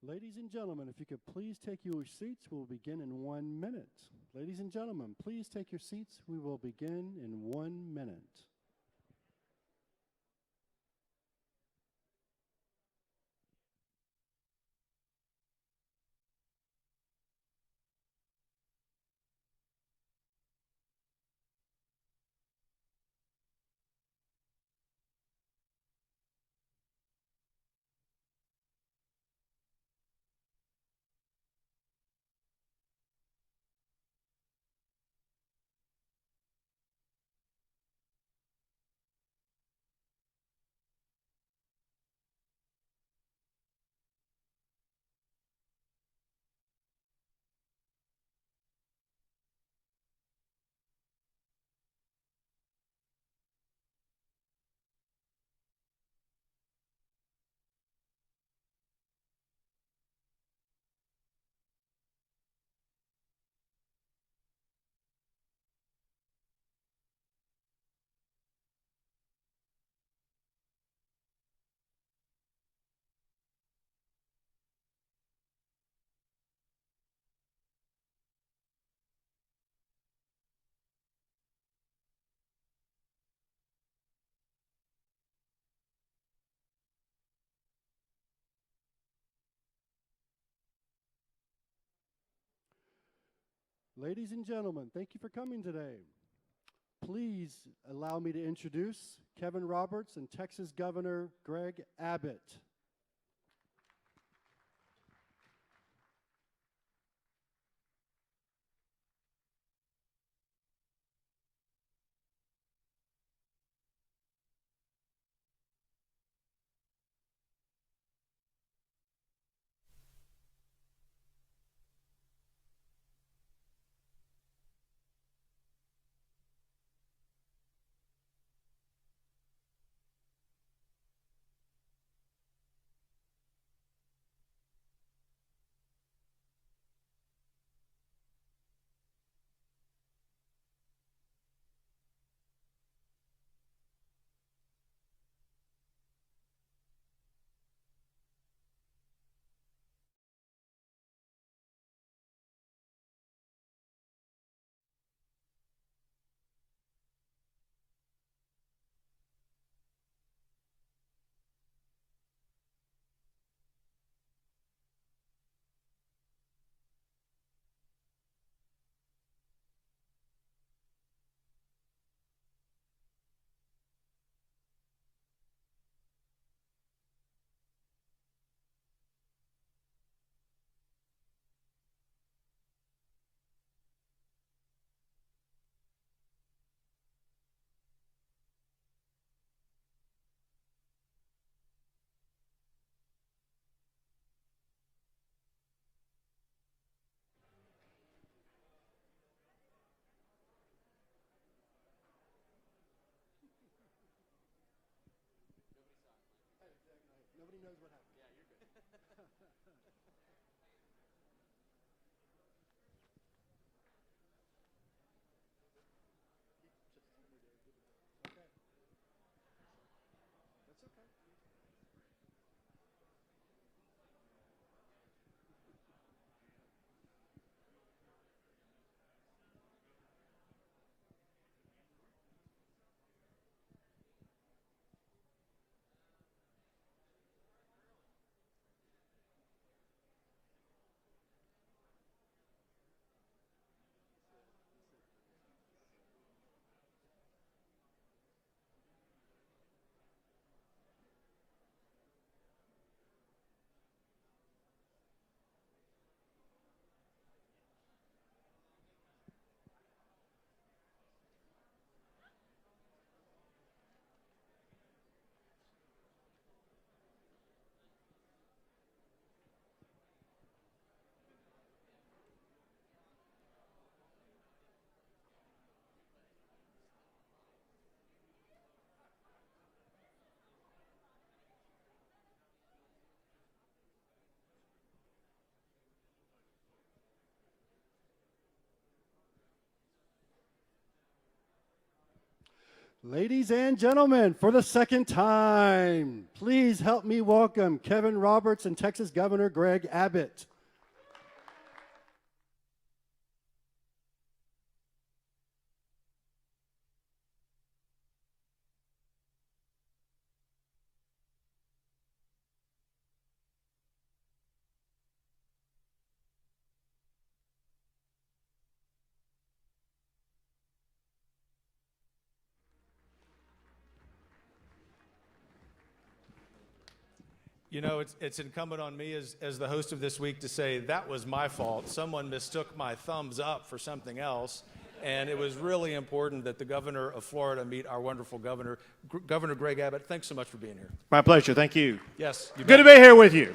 Ladies and gentlemen, if you could please take your seats, we'll begin in 1 minute. Ladies and gentlemen, please take your seats. We will begin in 1 minute. Ladies and gentlemen, thank you for coming today. Please allow me to introduce Kevin Roberts and Texas Governor Greg Abbott. Ladies and gentlemen, for the second time, please help me welcome Kevin Roberts and Texas Governor Greg Abbott. You know, it's incumbent on me as the host of this week to say that was my fault. Someone mistook my thumbs up for something else, and it was really important that the governor of Florida meet our wonderful governor, Governor Greg Abbott. Thanks so much for being here. My pleasure. Thank you. Yes. Good to be here with you.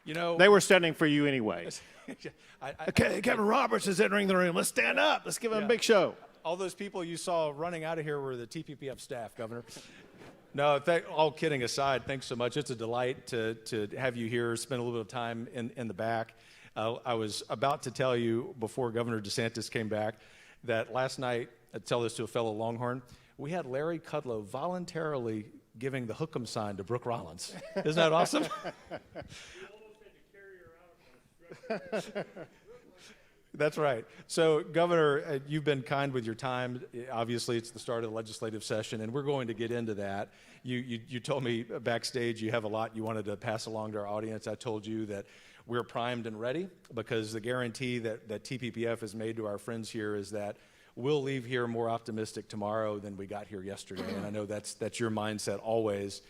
You know, they were standing for you anyway. Okay, Kevin Roberts is entering the room. Let's stand up. Let's give him a big show. All those people you saw running out of here were the TPPF staff, Governor. No, all kidding aside, thanks so much. It's a delight to have you here, spend a little bit of time in the back. I was about to tell you before Governor DeSantis came back that last night, I'd tell this to a fellow Longhorn, we had Larry Kudlow voluntarily giving the hook 'em sign to Brooke Rollins. Isn't that awesome? That's right. So, Governor, you've been kind with your time. Obviously, it's the start of the legislative session, and we're going to get into that. You told me backstage you have a lot you wanted to pass along to our audience. I told you that we're primed and ready because the guarantee that TPPF has made to our friends here is that we'll leave here more optimistic tomorrow than we got here yesterday, and I know that's your mindset always.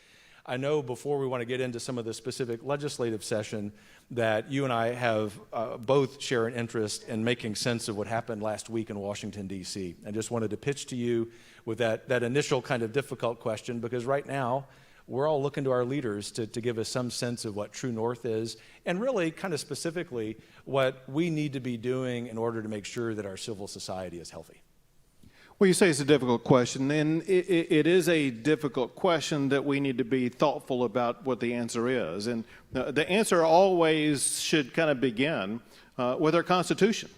I know before we want to get into some of the specific legislative session that you and I have both share an interest in making sense of what happened last week in Washington, D.C. I just wanted to pitch to you with that initial kind of difficult question because right now we're all looking to our leaders to give us some sense of what true north is and really kind of specifically what we need to be doing in order to make sure that our civil society is healthy. Well, you say it's a difficult question, and it is a difficult question that we need to be thoughtful about what the answer is. And the answer always should kind of begin with our Constitution.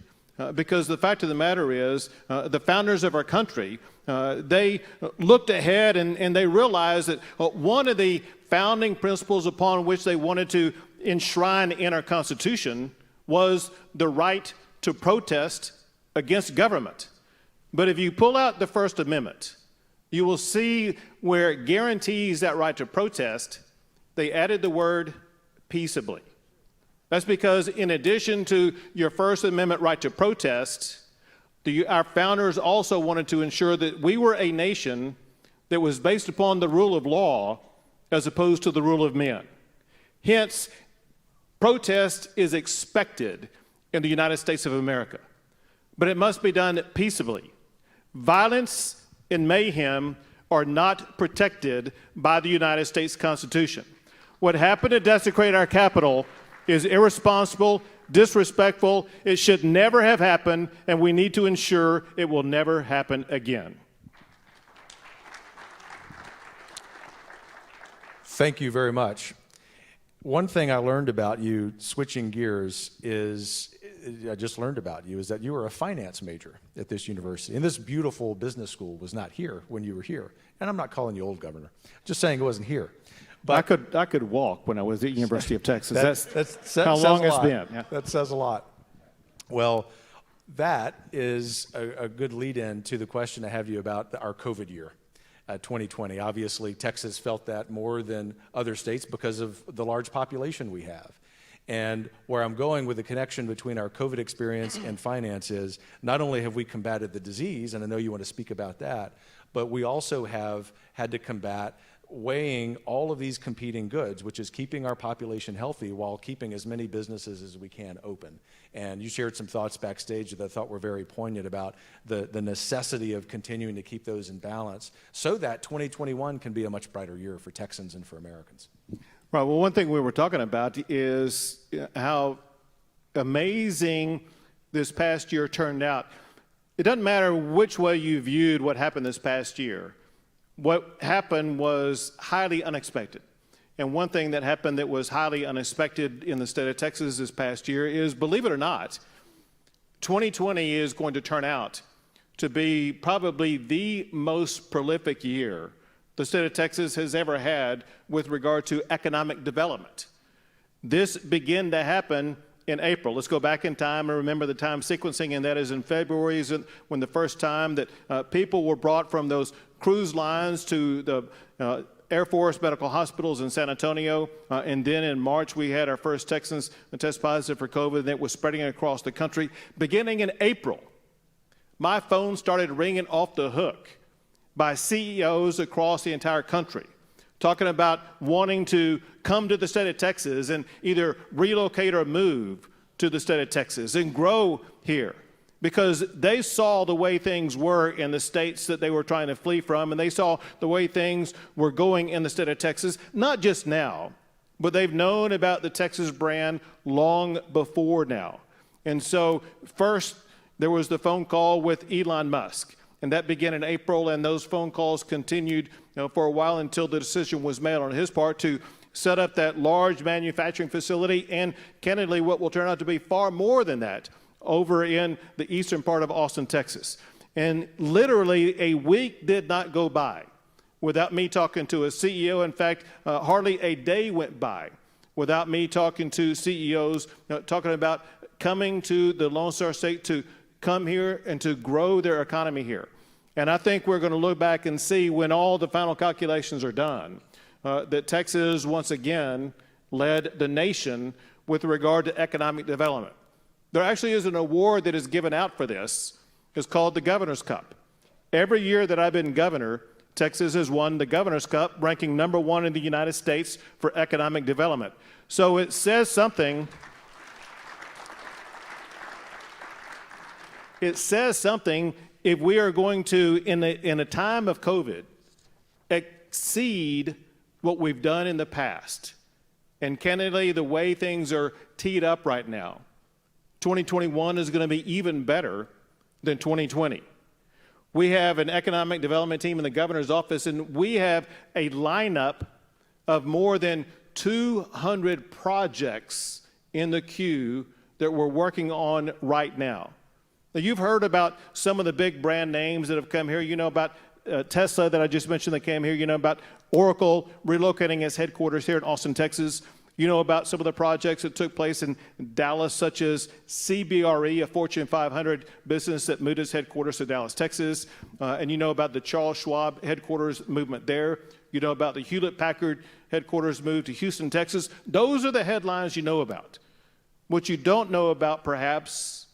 Because the fact of the matter is, the founders of our country, they looked ahead and they realized that one of the founding principles upon which they wanted to enshrine in our Constitution was the right to protest against government. But if you pull out the First Amendment, you will see where it guarantees that right to protest, they added the word peaceably. That's because in addition to your First Amendment right to protest, our founders also wanted to ensure that we were a nation that was based upon the rule of law as opposed to the rule of men. Hence, protest is expected in the United States of America, but it must be done peaceably. Violence and mayhem are not protected by the United States Constitution. What happened to desecrate our Capitol is irresponsible, disrespectful. It should never have happened, and we need to ensure it will never happen again. Thank you very much. One thing I learned about you, switching gears, is that you were a finance major at this university. And this beautiful business school was not here when you were here. And I'm not calling you old, Governor. Just saying it wasn't here. But I could walk when I was at the University of Texas. That's how long it's been. Yeah. That says a lot. Well, that is a good lead-in to the question I have you about our COVID year. 2020. Obviously, Texas felt that more than other states because of the large population we have. And where I'm going with the connection between our COVID experience and finance is not only have we combated the disease, and I know you want to speak about that, but we also have had to combat weighing all of these competing goods, which is keeping our population healthy while keeping as many businesses as we can open. And you shared some thoughts backstage that I thought were very poignant about the necessity of continuing to keep those in balance so that 2021 can be a much brighter year for Texans and for Americans. Right. Well, one thing we were talking about is how amazing this past year turned out. It doesn't matter which way you viewed what happened this past year. What happened was highly unexpected. And one thing that happened that was highly unexpected in the state of Texas this past year is, believe it or not, 2020 is going to turn out to be probably the most prolific year the state of Texas has ever had with regard to economic development. This began to happen in April. Let's go back in time and remember the time sequencing, and that is in February is when the first time that people were brought from those cruise lines to the Air Force medical hospitals in San Antonio, and then in March we had our first Texans test positive for COVID, and it was spreading across the country. Beginning in April, my phone started ringing off the hook by CEOs across the entire country, talking about wanting to come to the state of Texas and either relocate or move to the state of Texas and grow here, because they saw the way things were in the states that they were trying to flee from, and they saw the way things were going in the state of Texas, not just now, but they've known about the Texas brand long before now. And so first, there was the phone call with Elon Musk, and that began in April, and those phone calls continued for a while until the decision was made on his part to set up that large manufacturing facility, and candidly, what will turn out to be far more than that over in the eastern part of Austin, Texas. And literally a week did not go by without me talking to a CEO. In fact, hardly a day went by without me talking to CEOs, talking about coming to the Lone Star State to come here and to grow their economy here. And I think we're going to look back and see, when all the final calculations are done, that Texas once again led the nation with regard to economic development. There actually is an award that is given out for this. It's called the Governor's Cup. Every year that I've been governor, Texas has won the Governor's Cup, ranking #1 in the United States for economic development. So it says something. It says something if we are going to, in a time of COVID, exceed what we've done in the past. And candidly, the way things are teed up right now, 2021 is going to be even better than 2020. We have an economic development team in the governor's office, and we have a lineup of more than 200 projects in the queue that we're working on right now. Now, you've heard about some of the big brand names that have come here. You know about Tesla that I just mentioned that came here. You know about Oracle relocating its headquarters here in Austin, Texas. You know about some of the projects that took place in Dallas, such as CBRE, a Fortune 500 business that moved its headquarters to Dallas, Texas. And you know about the Charles Schwab headquarters movement there. You know about the Hewlett-Packard headquarters move to Houston, Texas. Those are the headlines you know about. What you don't know about, perhaps,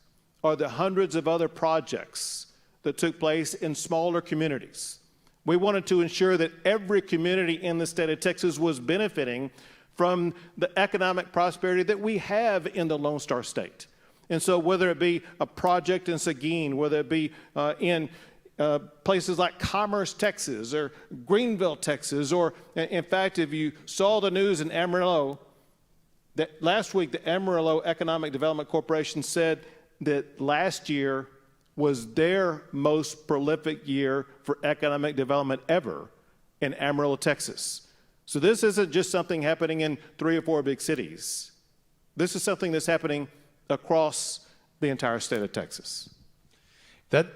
are the hundreds of other projects that took place in smaller communities. We wanted to ensure that every community in the state of Texas was benefiting from the economic prosperity that we have in the Lone Star State. And so whether it be a project in Seguin, whether it be in places like Commerce, Texas, or Greenville, Texas, or in fact, if you saw the news in Amarillo, that last week the Amarillo Economic Development Corporation said that last year was their most prolific year for economic development ever in Amarillo, Texas. So this isn't just something happening in 3 or 4 big cities. This is something that's happening across the entire state of Texas.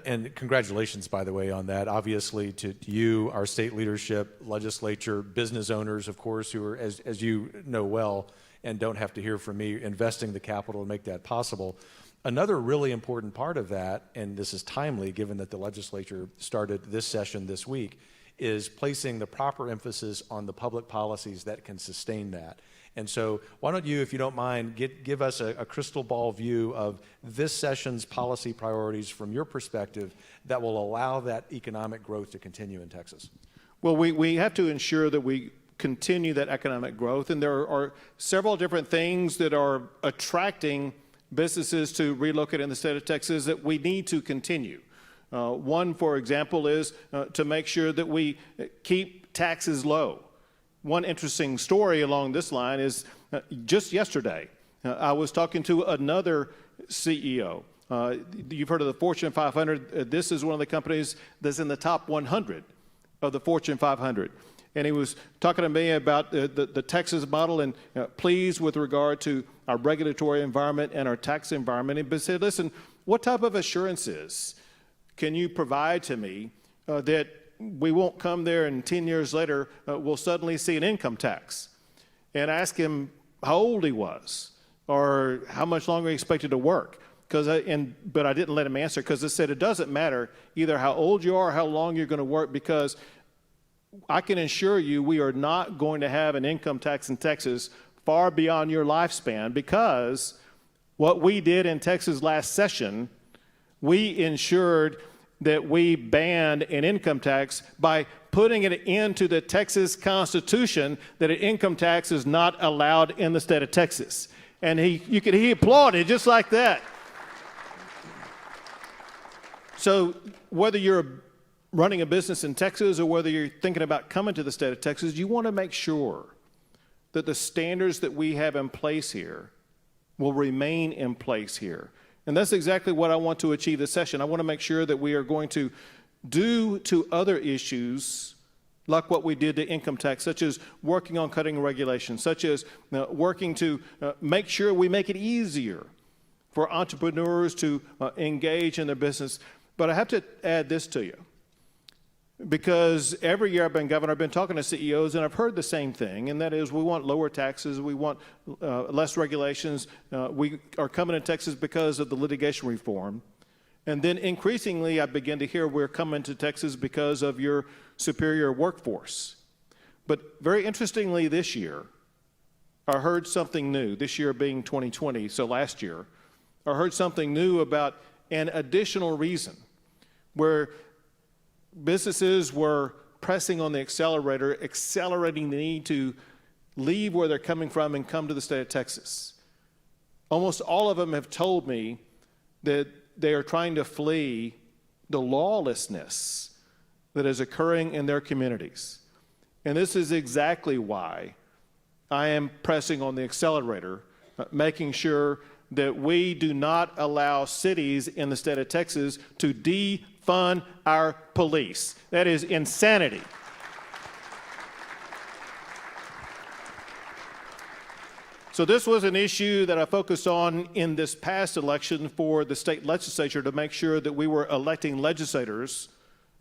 And congratulations, by the way, on that. Obviously, to you, our state leadership, legislature, business owners, of course, who are, as you know well, and don't have to hear from me, investing the capital to make that possible. Another really important part of that, and this is timely given that the legislature started this session this week, is placing the proper emphasis on the public policies that can sustain that. And so why don't you, if you don't mind, give us a crystal ball view of this session's policy priorities from your perspective that will allow that economic growth to continue in Texas. Well, we have to ensure that we continue that economic growth, and there are several different things that are attracting businesses to relocate in the state of Texas that we need to continue. One, for example, is to make sure that we keep taxes low. One interesting story along this line is just yesterday, I was talking to another CEO. You've heard of the Fortune 500. This is one of the companies that's in the top 100 of the Fortune 500. And he was talking to me about the Texas model and pleased with regard to our regulatory environment and our tax environment. And he said, listen, what type of assurances can you provide to me that we won't come there and 10 years later we'll suddenly see an income tax? And ask him how old he was or how much longer he expected to work. But I didn't let him answer because it said it doesn't matter either how old you are or how long you're going to work, because I can assure you we are not going to have an income tax in Texas far beyond your lifespan, because what we did in Texas last session, we ensured that we banned an income tax by putting it into the Texas Constitution that an income tax is not allowed in the state of Texas. And he applauded just like that. So whether you're running a business in Texas or whether you're thinking about coming to the state of Texas, you want to make sure that the standards that we have in place here will remain in place here. And that's exactly what I want to achieve this session. I want to make sure that we are going to do to other issues like what we did to income tax, such as working on cutting regulations, such as working to make sure we make it easier for entrepreneurs to engage in their business. But I have to add this to you, because every year I've been governor, I've been talking to CEOs, and I've heard the same thing, and that is we want lower taxes, we want less regulations. We are coming to Texas because of the litigation reform. And then increasingly, I begin to hear we're coming to Texas because of your superior workforce. But very interestingly this year, I heard something new, this year being 2020, so last year, I heard something new about an additional reason where businesses were pressing on the accelerator, accelerating the need to leave where they're coming from and come to the state of Texas. Almost all of them have told me that they are trying to flee the lawlessness that is occurring in their communities. And this is exactly why I am pressing on the accelerator, making sure that we do not allow cities in the state of Texas to defund our police. That is insanity. So this was an issue that I focused on in this past election for the state legislature, to make sure that we were electing legislators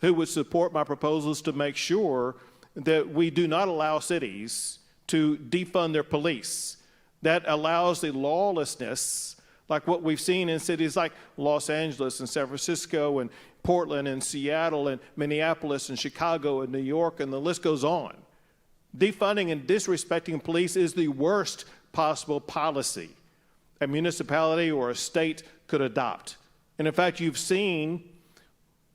who would support my proposals to make sure that we do not allow cities to defund their police. That allows the lawlessness, like what we've seen in cities like Los Angeles and San Francisco and Portland and Seattle and Minneapolis and Chicago and New York, and the list goes on. Defunding and disrespecting police is the worst possible policy a municipality or a state could adopt. And in fact, you've seen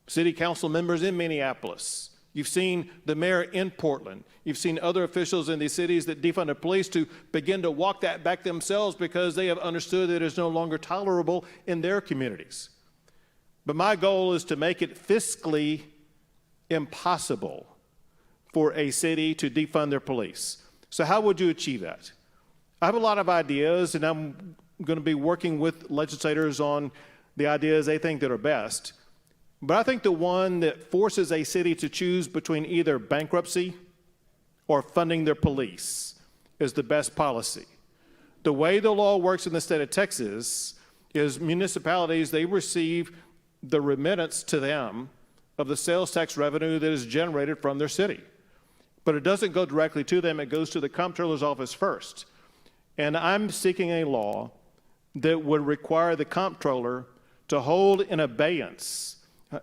city council members in Minneapolis. You've seen the mayor in Portland. You've seen other officials in these cities that defund the police to begin to walk that back themselves because they have understood that it is no longer tolerable in their communities. But my goal is to make it fiscally impossible for a city to defund their police. So how would you achieve that? I have a lot of ideas, and I'm going to be working with legislators on the ideas they think that are best. But I think the one that forces a city to choose between either bankruptcy or funding their police is the best policy. The way the law works in the state of Texas is municipalities, they receive the remittance to them of the sales tax revenue that is generated from their city. But it doesn't go directly to them, it goes to the comptroller's office first. And I'm seeking a law that would require the comptroller to hold in abeyance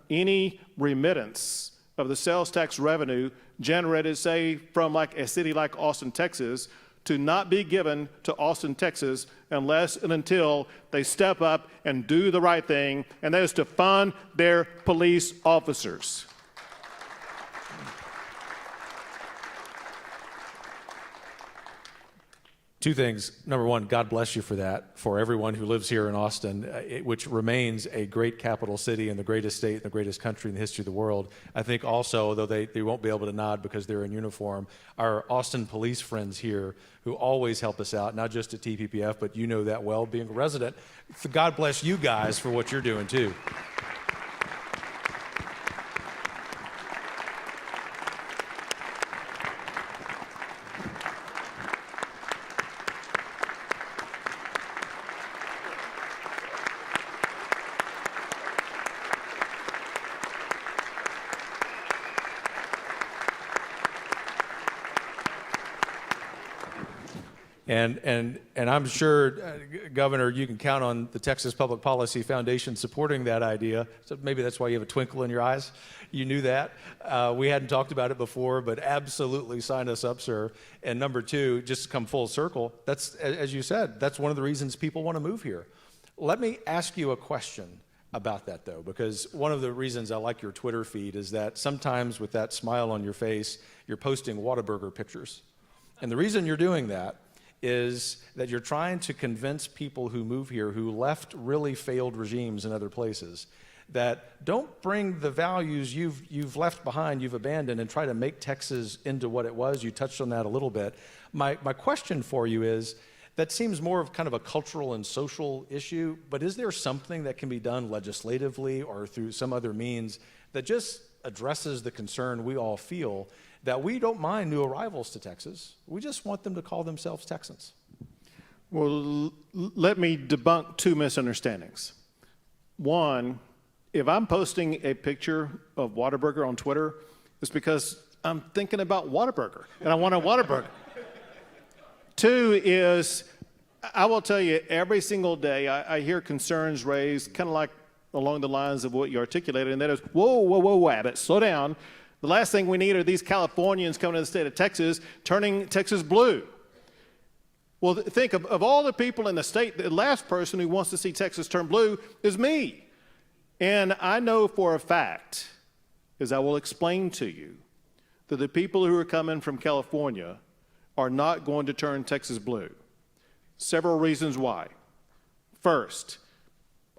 any remittance of the sales tax revenue generated, say, from like a city like Austin, Texas, to not be given to Austin, Texas, unless and until they step up and do the right thing, and that is to fund their police officers. Two things. Number one, God bless you for that, for everyone who lives here in Austin, which remains a great capital city and the greatest state and the greatest country in the history of the world. I think also, though they won't be able to nod because they're in uniform, our Austin police friends here who always help us out, not just at TPPF, but you know that well, being a resident. God bless you guys for what you're doing, too. And I'm sure, Governor, you can count on the Texas Public Policy Foundation supporting that idea. So maybe that's why you have a twinkle in your eyes. You knew that. We hadn't talked about it before, but absolutely sign us up, sir. And number two, just to come full circle, that's, as you said, that's one of the reasons people want to move here. Let me ask you a question about that, though, because one of the reasons I like your Twitter feed is that sometimes with that smile on your face, you're posting Whataburger pictures. And the reason you're doing that is that you're trying to convince people who move here, who left really failed regimes in other places, that don't bring the values you've left behind, you've abandoned, and try to make Texas into what it was. You touched on that a little bit. My question for you is, that seems more of kind of a cultural and social issue, but is there something that can be done legislatively or through some other means that just addresses the concern we all feel that we don't mind new arrivals to Texas? We just want them to call themselves Texans. Well, let me debunk two misunderstandings. One, if I'm posting a picture of Whataburger on Twitter, it's because I'm thinking about Whataburger and I want a Whataburger. Two is, I will tell you, every single day I hear concerns raised, kind of like along the lines of what you articulated, and that is, whoa, Abbott, slow down. The last thing we need are these Californians coming to the state of Texas, turning Texas blue. Well, think of all the people in the state, the last person who wants to see Texas turn blue is me. And I know for a fact, as I will explain to you, that the people who are coming from California are not going to turn Texas blue. Several reasons why. First,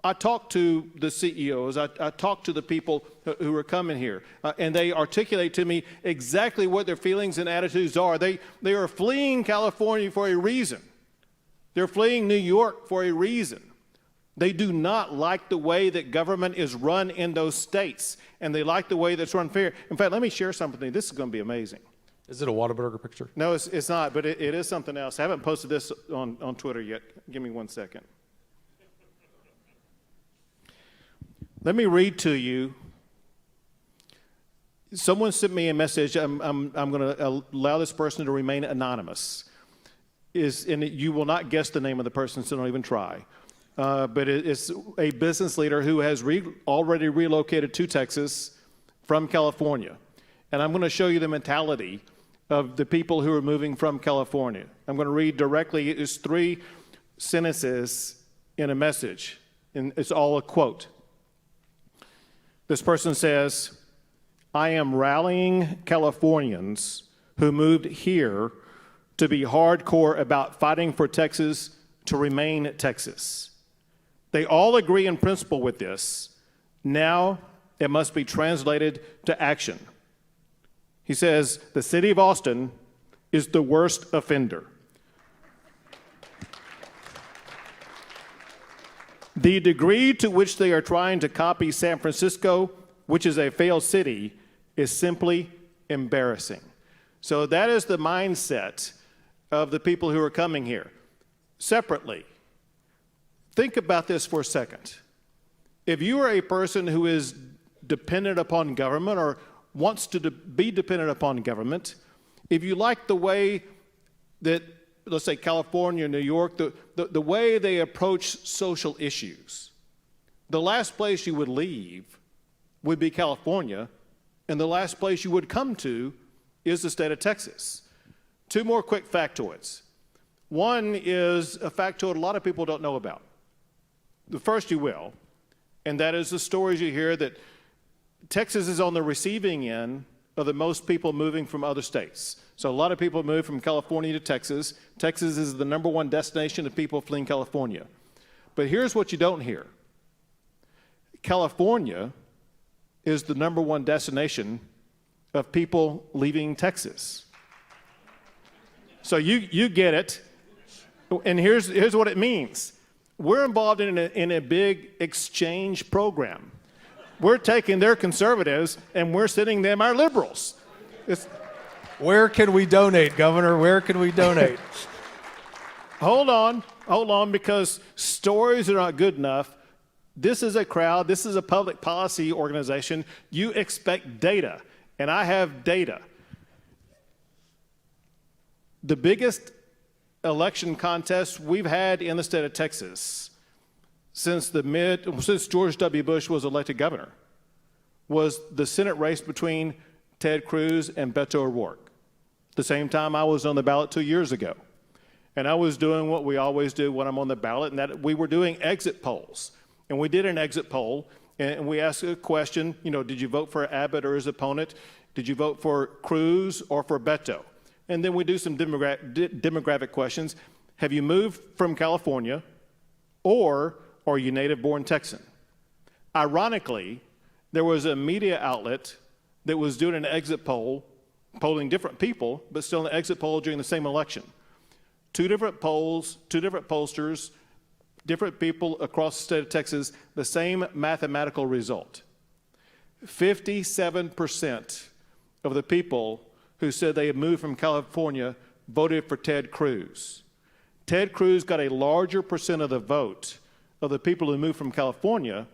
I talked to the CEOs, I talked to the people who are coming here, and they articulate to me exactly what their feelings and attitudes are. They are fleeing California for a reason. They're fleeing New York for a reason. They do not like the way that government is run in those states, and they like the way that's run fair. In fact, let me share something. This is going to be amazing. Is it a Whataburger picture? No, it's not, but it is something else. I haven't posted this on Twitter yet. Give me 1 second. Let me read to you. Someone sent me a message. I'm going to allow this person to remain anonymous. And you will not guess the name of the person, so don't even try. But it's a business leader who has already relocated to Texas from California. And I'm going to show you the mentality of the people who are moving from California. I'm going to read directly. It's 3 sentences in a message, and it's all a quote. This person says, I am rallying Californians who moved here to be hardcore about fighting for Texas to remain Texas. They all agree in principle with this. Now it must be translated to action. He says, the city of Austin is the worst offender. The degree to which they are trying to copy San Francisco, which is a failed city, is simply embarrassing. So that is the mindset of the people who are coming here. Separately, think about this for a second. If you are a person who is dependent upon government or wants to be dependent upon government, if you like the way that, let's say, California, New York, the way they approach social issues, the last place you would leave would be California, and the last place you would come to is the state of Texas. 2 more quick factoids. One is a factoid a lot of people don't know about. The first you will, and that is the stories you hear that Texas is on the receiving end of the most people moving from other states. So a lot of people move from California to Texas. Texas is the #1 destination of people fleeing California. But here's what you don't hear. California is the #1 destination of people leaving Texas. So you get it. And here's what it means. We're involved in a big exchange program. We're taking their conservatives and we're sending them our liberals. Where can we donate, Governor? Where can we donate? Hold on, because stories are not good enough. This is a crowd. This is a public policy organization. You expect data, and I have data. The biggest election contests we've had in the state of Texas since George W. Bush was elected governor was the Senate race between Ted Cruz and Beto O'Rourke. The same time I was on the ballot 2 years ago. And I was doing what we always do when I'm on the ballot, and that we were doing exit polls. And we did an exit poll, and we asked a question, did you vote for Abbott or his opponent? Did you vote for Cruz or for Beto? And then we do some demographic questions. Have you moved from California, or are you native-born Texan? Ironically, there was a media outlet that was doing an exit poll, polling different people, but still an exit poll during the same election. Two different polls, two different pollsters, different people across the state of Texas, the same mathematical result. 57% of the people who said they had moved from California voted for Ted Cruz. Ted Cruz got a larger percent of the vote of the people who moved from California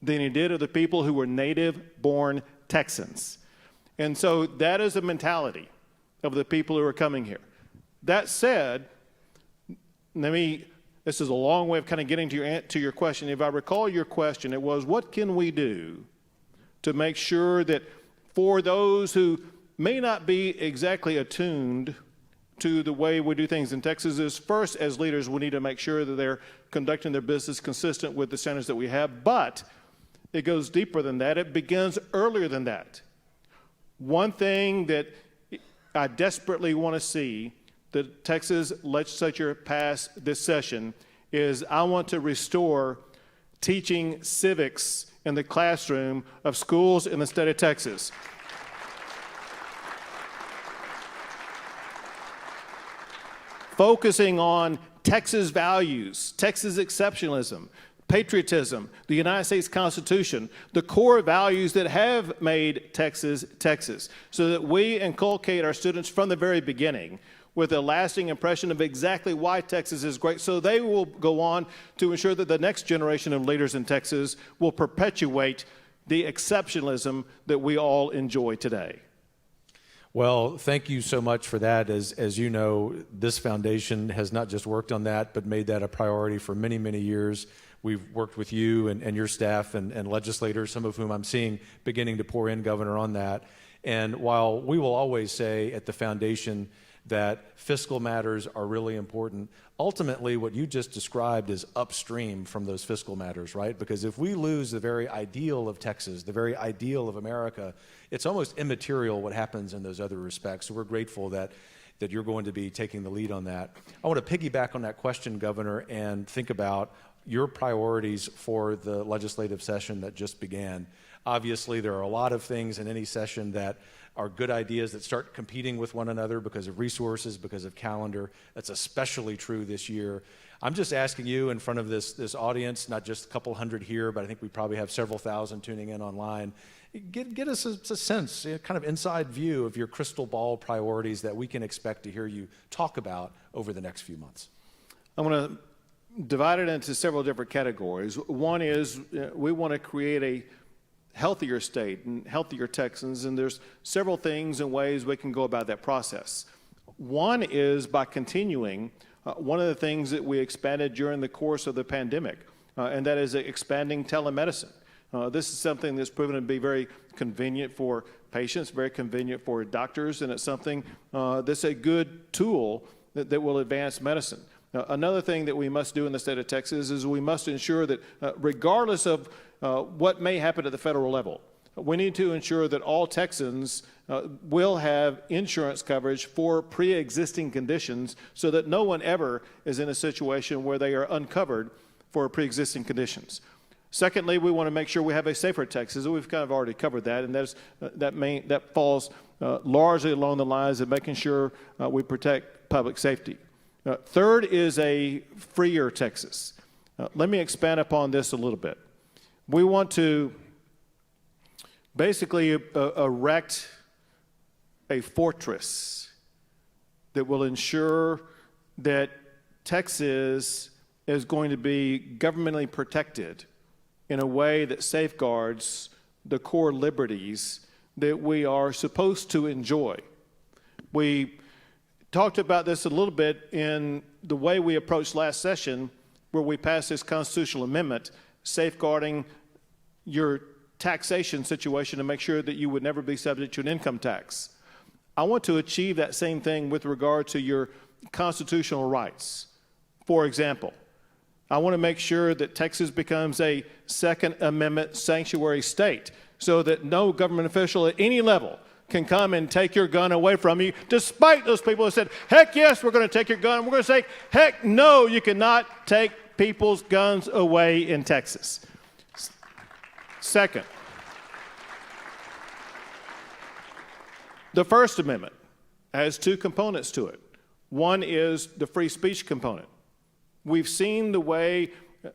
than he did of the people who were native-born Texans. And so that is a mentality of the people who are coming here. That said, this is a long way of kind of getting to your question. If I recall your question, it was, what can we do to make sure that for those who may not be exactly attuned to the way we do things in Texas is, first, as leaders, we need to make sure that they're conducting their business consistent with the standards that we have, but it goes deeper than that. It begins earlier than that. One thing that I desperately want to see the Texas legislature pass this session is I want to restore teaching civics in the classroom of schools in the state of Texas. Focusing on Texas values, Texas exceptionalism, patriotism, the United States Constitution, the core values that have made Texas, Texas, so that we inculcate our students from the very beginning with a lasting impression of exactly why Texas is great, so they will go on to ensure that the next generation of leaders in Texas will perpetuate the exceptionalism that we all enjoy today. Well, thank you so much for that. As you know, this foundation has not just worked on that, but made that a priority for many, many years. We've worked with you and your staff and legislators, some of whom I'm seeing beginning to pour in, Governor, on that. And while we will always say at the foundation that fiscal matters are really important, ultimately what you just described is upstream from those fiscal matters, right? Because if we lose the very ideal of Texas, the very ideal of America, it's almost immaterial what happens in those other respects. So we're grateful that you're going to be taking the lead on that. I want to piggyback on that question, Governor, and think about your priorities for the legislative session that just began. Obviously, there are a lot of things in any session that are good ideas that start competing with one another because of resources, because of calendar. That's especially true this year. I'm just asking you in front of this audience, not just a couple hundred here, but I think we probably have several thousand tuning in online. Get us a sense, a kind of inside view of your crystal ball priorities that we can expect to hear you talk about over the next few months. I'm going to divide it into several different categories. One is we want to create a healthier state and healthier Texans, and there's several things and ways we can go about that process. One is by continuing one of the things that we expanded during the course of the pandemic, and that is expanding telemedicine. This is something that's proven to be very convenient for patients, very convenient for doctors, and it's something that's a good tool that will advance medicine. Another thing that we must do in the state of Texas is we must ensure that regardless of what may happen at the federal level, we need to ensure that all Texans will have insurance coverage for pre-existing conditions so that no one ever is in a situation where they are uncovered for pre-existing conditions. Secondly, we want to make sure we have a safer Texas. We've kind of already covered that, and that falls largely along the lines of making sure we protect public safety. Third is a freer Texas. Let me expand upon this a little bit. We want to basically erect a fortress that will ensure that Texas is going to be governmentally protected in a way that safeguards the core liberties that we are supposed to enjoy. We talked about this a little bit in the way we approached last session, where we passed this constitutional amendment safeguarding your taxation situation to make sure that you would never be subject to an income tax. I want to achieve that same thing with regard to your constitutional rights. For example, I want to make sure that Texas becomes a Second Amendment sanctuary state so that no government official at any level can come and take your gun away from you, despite those people who said, heck yes, we're going to take your gun. We're going to say, heck no, you cannot take people's guns away in Texas. Second, the First Amendment has two components to it. One is the free speech component. We've seen the way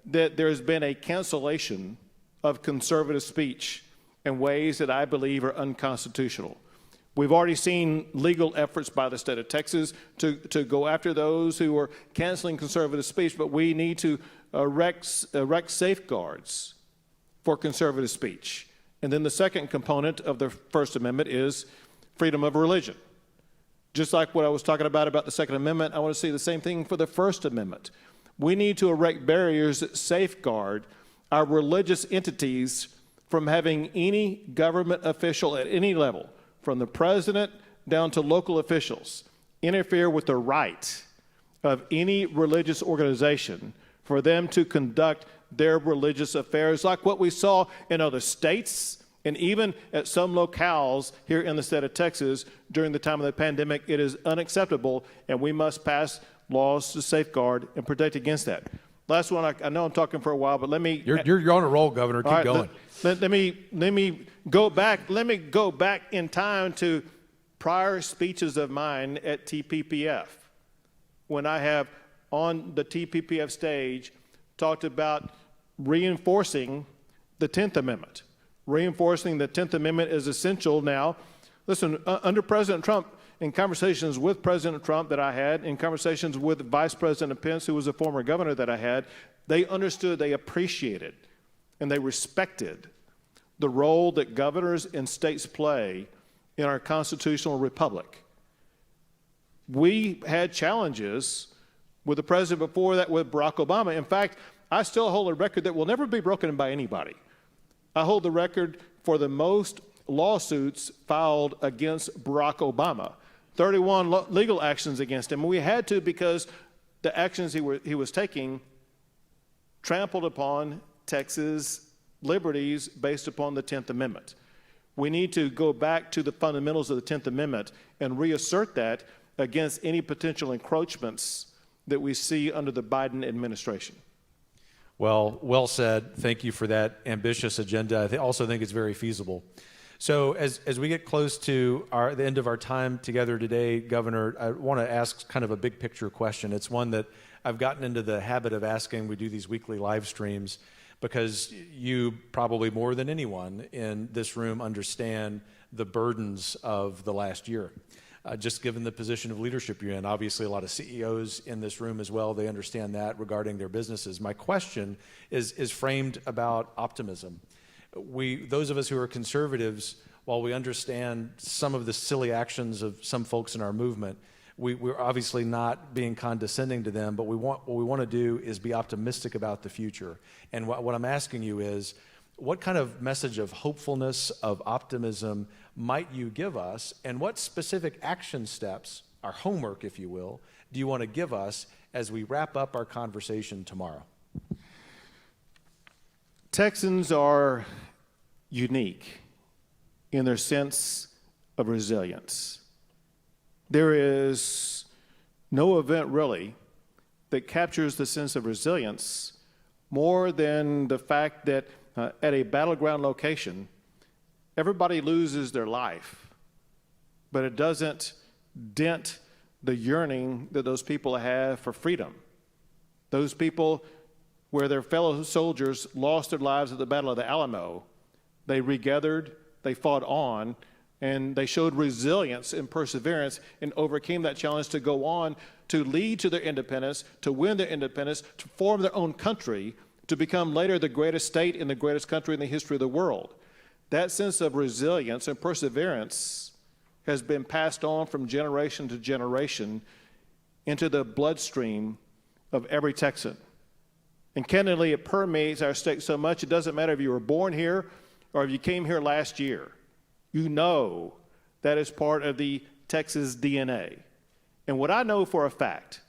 that there's been a cancellation of conservative speech in ways that I believe are unconstitutional. We've already seen legal efforts by the state of Texas to go after those who are canceling conservative speech, but we need to erect safeguards for conservative speech. And then the second component of the First Amendment is freedom of religion. Just like what I was talking about the Second Amendment, I want to see the same thing for the First Amendment. We need to erect barriers that safeguard our religious entities from having any government official at any level, from the president down to local officials, interfere with the right of any religious organization for them to conduct their religious affairs, like what we saw in other states and even at some locales here in the state of Texas during the time of the pandemic. It is unacceptable, and we must pass laws to safeguard and protect against that. Last one, I know I'm talking for a while, but let me... You're on a roll, Governor. Keep going. Let me go back. Let me go back in time to prior speeches of mine at TPPF, when I have on the TPPF stage talked about reinforcing the 10th Amendment. Reinforcing the 10th Amendment is essential now. Listen, under President Trump, in conversations with President Trump that I had, in conversations with Vice President Pence, who was a former governor that I had, they understood, they appreciated, and they respected the role that governors and states play in our constitutional republic. We had challenges with the president before that with Barack Obama. In fact, I still hold a record that will never be broken by anybody. I hold the record for the most lawsuits filed against Barack Obama, 31 legal actions against him. We had to, because the actions he was taking trampled upon Texas liberties based upon the 10th Amendment. We need to go back to the fundamentals of the 10th Amendment and reassert that against any potential encroachments that we see under the Biden administration. Well said. Thank you for that ambitious agenda. I also think it's very feasible. So as we get close to the end of our time together today, Governor, I want to ask kind of a big picture question. It's one that I've gotten into the habit of asking. We do these weekly live streams because you probably more than anyone in this room understand the burdens of the last year. Just given the position of leadership you're in, obviously a lot of CEOs in this room as well, they understand that regarding their businesses. My question is framed about optimism. Those of us who are conservatives, while we understand some of the silly actions of some folks in our movement, we're obviously not being condescending to them, but what we want to do is be optimistic about the future. And what I'm asking you is, what kind of message of hopefulness, of optimism might you give us, and what specific action steps, our homework, if you will, do you want to give us as we wrap up our conversation tomorrow? Texans are unique in their sense of resilience. There is no event really that captures the sense of resilience more than the fact that at a battleground location, everybody loses their life, but it doesn't dent the yearning that those people have for freedom. Those people, where their fellow soldiers lost their lives at the Battle of the Alamo, they regathered, they fought on, and they showed resilience and perseverance and overcame that challenge to go on to lead to their independence, to win their independence, to form their own country, to become later the greatest state and the greatest country in the history of the world. That sense of resilience and perseverance has been passed on from generation to generation into the bloodstream of every Texan. And candidly, it permeates our state so much, it doesn't matter if you were born here or if you came here last year. You know that is part of the Texas DNA. And what I know for a fact,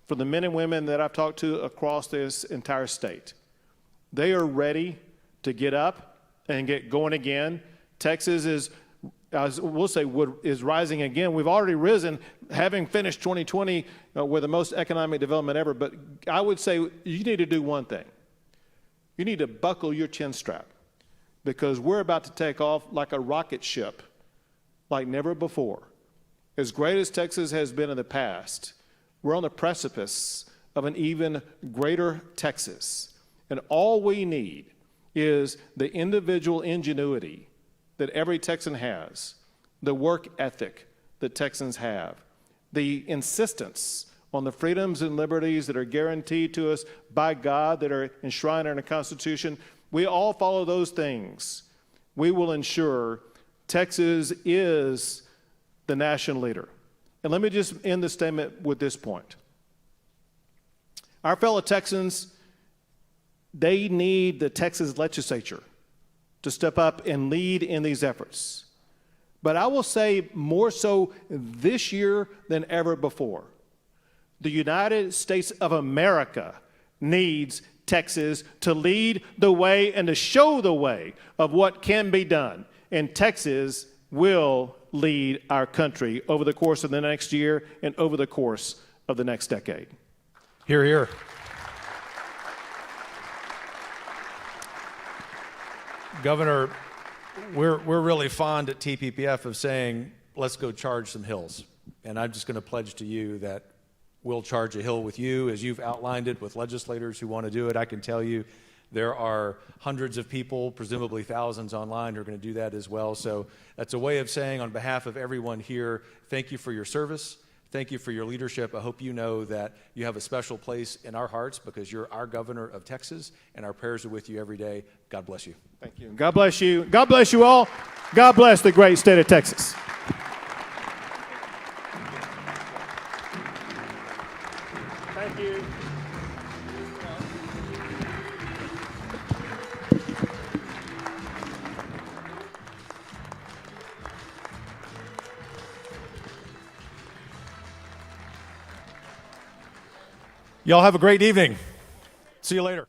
from the men and women that I've talked to across this entire state, they are ready to get up and get going again. Texas is, we'll say, is rising again. We've already risen, having finished 2020 with the most economic development ever. But I would say you need to do one thing. You need to buckle your chin strap, because we're about to take off like a rocket ship, like never before. As great as Texas has been in the past, we're on the precipice of an even greater Texas. And all we need is the individual ingenuity that every Texan has, the work ethic that Texans have, the insistence on the freedoms and liberties that are guaranteed to us by God, that are enshrined in the Constitution. We all follow those things. We will ensure Texas is the national leader. And let me just end the statement with this point. Our fellow Texans, they need the Texas legislature to step up and lead in these efforts. But I will say more so this year than ever before. The United States of America needs Texas to lead the way and to show the way of what can be done. And Texas will lead our country over the course of the next year and over the course of the next decade. Hear, hear. Governor, we're really fond at TPPF of saying, let's go charge some hills. And I'm just going to pledge to you that we'll charge a hill with you as you've outlined it, with legislators who want to do it. I can tell you there are hundreds of people, presumably thousands online, who are going to do that as well. So that's a way of saying, on behalf of everyone here, thank you for your service. Thank you for your leadership. I hope you know that you have a special place in our hearts, because you're our governor of Texas, and our prayers are with you every day. God bless you. Thank you. God bless you. God bless you all. God bless the great state of Texas. Thank you. Y'all have a great evening. See you later.